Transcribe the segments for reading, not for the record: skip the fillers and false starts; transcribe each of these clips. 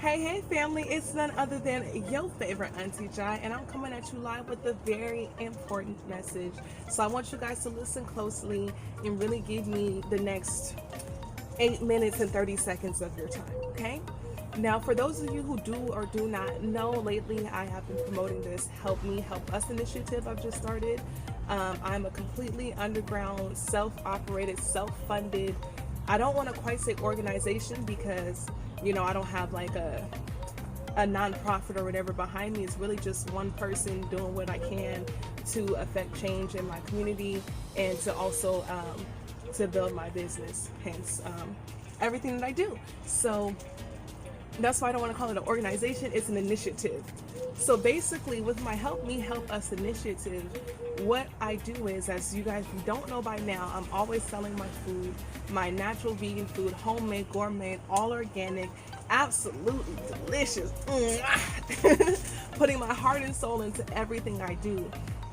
Hey family, it's none other than your favorite Auntie Jai, and I'm coming at you live with a very important message. So I want you guys to listen closely and really give me the next 8 minutes and 30 seconds of your time, okay? Now, for those of you who do or do not know, lately I have been promoting this Help Me, Help Us initiative I've just started. I'm a completely underground, self-operated, self-funded, I don't want to quite say organization because, I don't have like a nonprofit or whatever behind me. It's really just one person doing what I can to affect change in my community and to also to build my business, hence everything that I do. So that's why I don't want to call it an organization, it's an initiative. So basically with my Help Me Help Us initiative, what I do is, as you guys don't know by now, I'm always selling my food, my natural vegan food, homemade, gourmet, all organic, absolutely delicious. Putting my heart and soul into everything I do.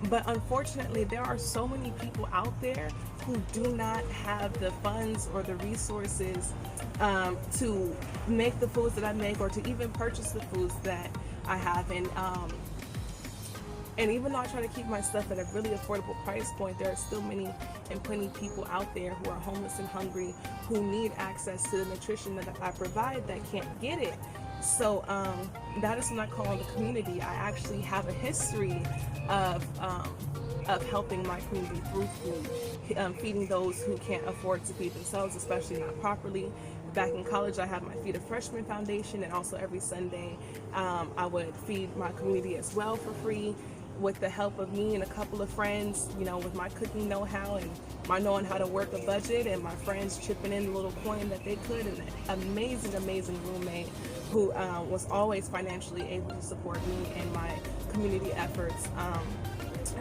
But unfortunately, there are so many people out there who do not have the funds or the resources to make the foods that I make, or to even purchase the foods that I have. And even though I try to keep my stuff at a really affordable price point, there are still many and plenty people out there who are homeless and hungry, who need access to the nutrition that I provide that can't get it. So that is what I call the community. I actually have a history of helping my community through food, feeding those who can't afford to feed themselves, especially not properly. Back in college, I had my Feed a Freshman Foundation, and also every Sunday I would feed my community as well for free, with the help of me and a couple of friends, with my cooking know-how and my knowing how to work a budget, and my friends chipping in a little coin that they could, and an amazing roommate who was always financially able to support me in my community efforts.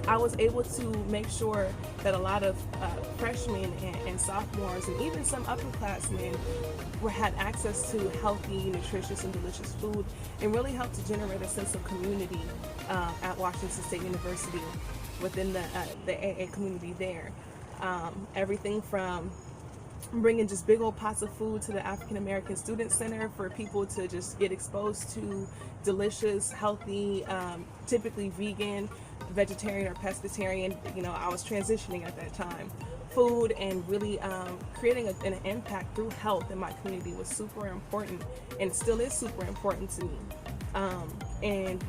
I was able to make sure that a lot of freshmen and sophomores, and even some upperclassmen, had access to healthy, nutritious, and delicious food, and really helped to generate a sense of community at Washington State University within the AA community there. Everything from bringing just big old pots of food to the African American Student Center for people to just get exposed to delicious, healthy, typically vegan, vegetarian, or pescatarian. I was transitioning at that time. Food, and really creating an impact through health in my community was super important, and still is super important to me. And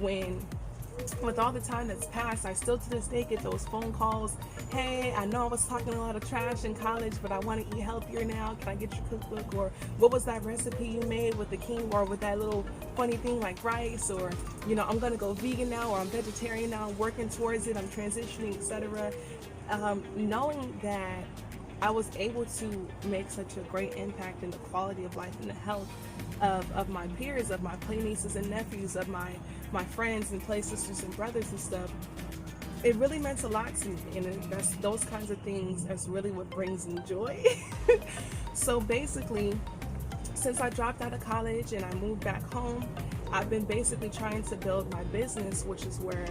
with all the time that's passed, I still to this day get those phone calls. Hey, I know I was talking a lot of trash in college, but I want to eat healthier now. Can I get your cookbook? Or what was that recipe you made with the quinoa, or with that little funny thing like rice? Or, I'm going to go vegan now, or I'm vegetarian now, I'm working towards it, I'm transitioning, etc. Knowing that I was able to make such a great impact in the quality of life and the health of my peers, of my play nieces and nephews, of my friends and play sisters and brothers and stuff, it really meant a lot to me. And that's those kinds of things that's really what brings me joy. So basically, since I dropped out of college and I moved back home, I've been basically trying to build my business, which is where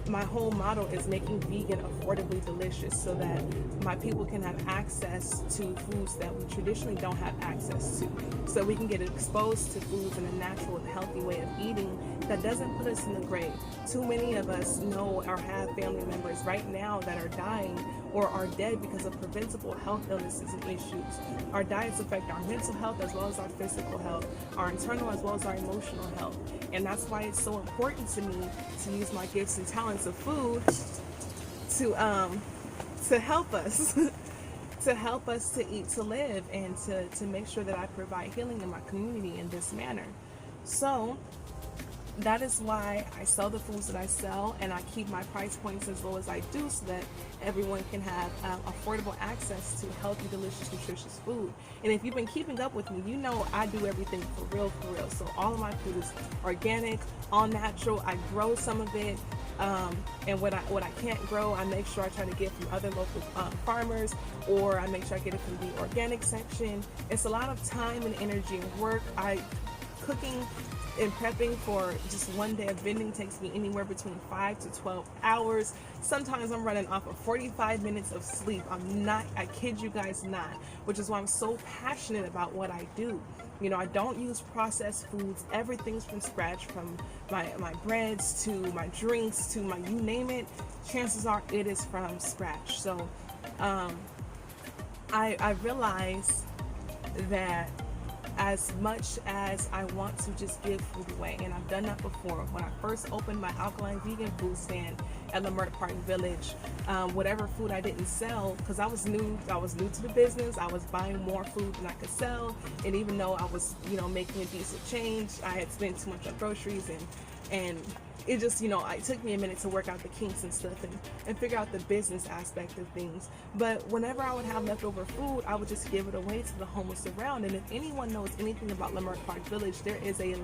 my whole model is making vegan affordably delicious, so that my people can have access to foods that we traditionally don't have access to, so we can get exposed to foods in a natural and healthy way of eating that doesn't put us in the grave. Too many of us know or have family members right now that are dying or are dead because of preventable health illnesses and issues. Our diets affect our mental health as well as our physical health, our internal as well as our emotional health. And that's why it's so important to me to use my gifts and talents of food to help us to help us to eat to live, and to make sure that I provide healing in my community in this manner. So that is why I sell the foods that I sell, and I keep my price points as low as I do, so that everyone can have affordable access to healthy, delicious, nutritious food. And if you've been keeping up with me, you know I do everything for real. So all of my food is organic, all natural. I grow some of it, and what I can't grow, I make sure I try to get from other local farmers, or I make sure I get it from the organic section. It's a lot of time and energy and work. Cooking And prepping for just one day of vending takes me anywhere between 5 to 12 hours. Sometimes I'm running off of 45 minutes of sleep. I kid you guys not, which is why I'm so passionate about what I do. You know, I don't use processed foods. Everything's from scratch, from my breads to my drinks to my, you name it, chances are it is from scratch. So I realize that as much as I want to just give food away, and I've done that before. When I first opened my alkaline vegan food stand at Leimert Park Village, whatever food I didn't sell, because I was new to the business, I was buying more food than I could sell, and even though I was, making a decent change, I had spent too much on groceries, and it just, it took me a minute to work out the kinks and stuff and figure out the business aspect of things. But whenever I would have leftover food, I would just give it away to the homeless around. And if anyone knows anything about Leimert Park Village, there is a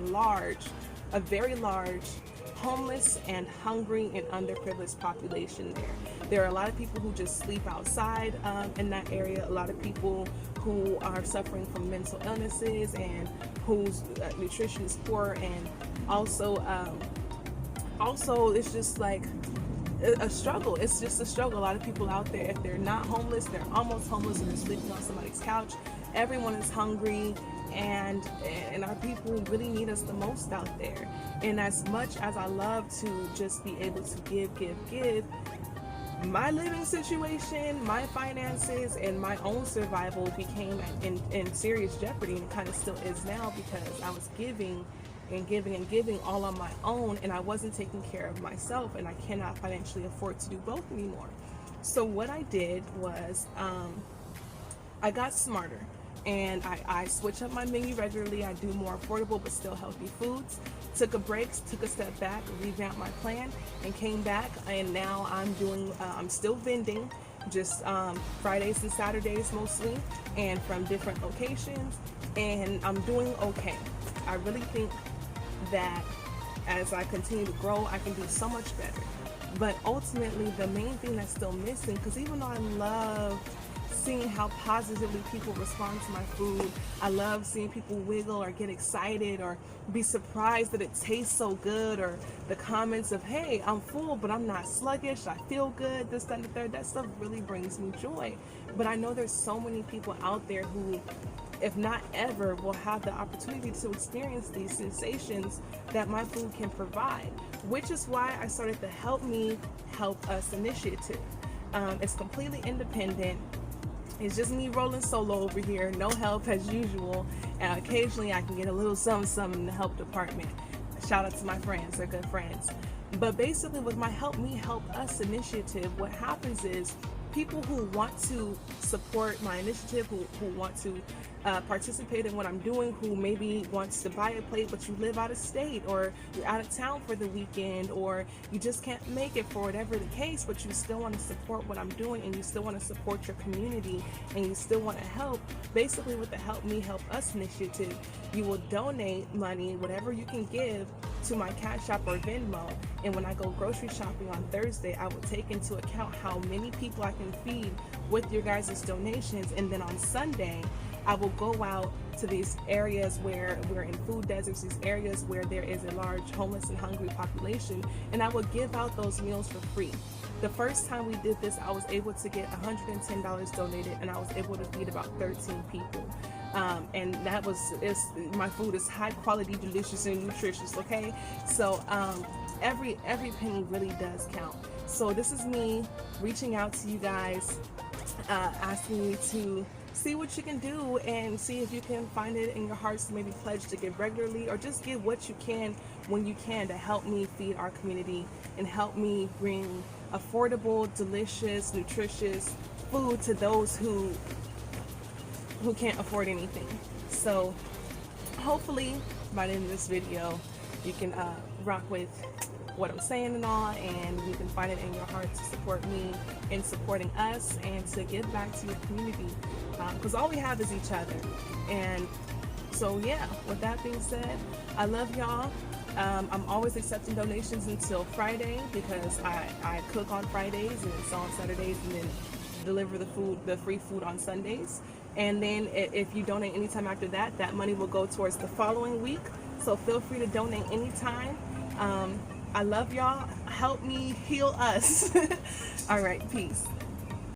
very large homeless and hungry and underprivileged population there. There are a lot of people who just sleep outside in that area, a lot of people who are suffering from mental illnesses and whose nutrition is poor, and also it's just like a struggle. It's just a struggle. A lot of people out there, if they're not homeless, they're almost homeless, and they're sleeping on somebody's couch. Everyone is hungry, and our people really need us the most out there. And as much as I love to just be able to give, my living situation, my finances, and my own survival became in serious jeopardy, and it kind of still is now, because I was giving all on my own, and I wasn't taking care of myself, and I cannot financially afford to do both anymore. So what I did was I got smarter, and I switch up my menu regularly. I do more affordable but still healthy foods. Took a step back, revamped my plan, and came back, and now I'm still vending, just Fridays and Saturdays mostly, and from different locations, and I'm doing okay. I really think that as I continue to grow, I can do so much better. But ultimately, the main thing that's still missing, because even though I love seeing how positively people respond to my food, I love seeing people wiggle or get excited or be surprised that it tastes so good, or the comments of, hey, I'm full but I'm not sluggish, I feel good, this, that, and the third, that stuff really brings me joy. But I know there's so many people out there who, if not ever, will have the opportunity to experience these sensations that my food can provide, which is why I started the Help Me, Help Us initiative. It's completely independent. It's just me rolling solo over here, no help as usual, and occasionally I can get a little something in the help department. Shout out to my friends, they're good friends. But basically with my Help Me, Help Us initiative, what happens is people who want to support my initiative, who want to participate in what I'm doing, who maybe wants to buy a plate but you live out of state, or you're out of town for the weekend, or you just can't make it for whatever the case, but you still want to support what I'm doing, and you still want to support your community, and you still want to help. Basically with the Help Me, Help Us initiative, you will donate money, whatever you can give, to my Cashapp or Venmo, and when I go grocery shopping on Thursday, I will take into account how many people I can feed with your guys' donations, and then on Sunday I will go out to these areas where we're in food deserts, these areas where there is a large homeless and hungry population, and I will give out those meals for free. The first time we did this, I was able to get $110 donated, and I was able to feed about 13 people. And that was, my food is high quality, delicious, and nutritious, okay? So every penny really does count. So this is me reaching out to you guys, asking you to see what you can do, and see if you can find it in your hearts to maybe pledge to give regularly, or just give what you can when you can, to help me feed our community and help me bring affordable, delicious, nutritious food to those who can't afford anything. So hopefully by the end of this video you can rock with what I'm saying and all, and you can find it in your heart to support me in supporting us, and to give back to your community, because all we have is each other. And so yeah, with that being said, I love y'all. I'm always accepting donations until Friday, because I cook on Fridays, and it's on Saturdays, and then deliver the food, the free food on Sundays. And then if you donate anytime after that, that money will go towards the following week. So feel free to donate anytime. I love y'all. Help me heal us. All right, peace.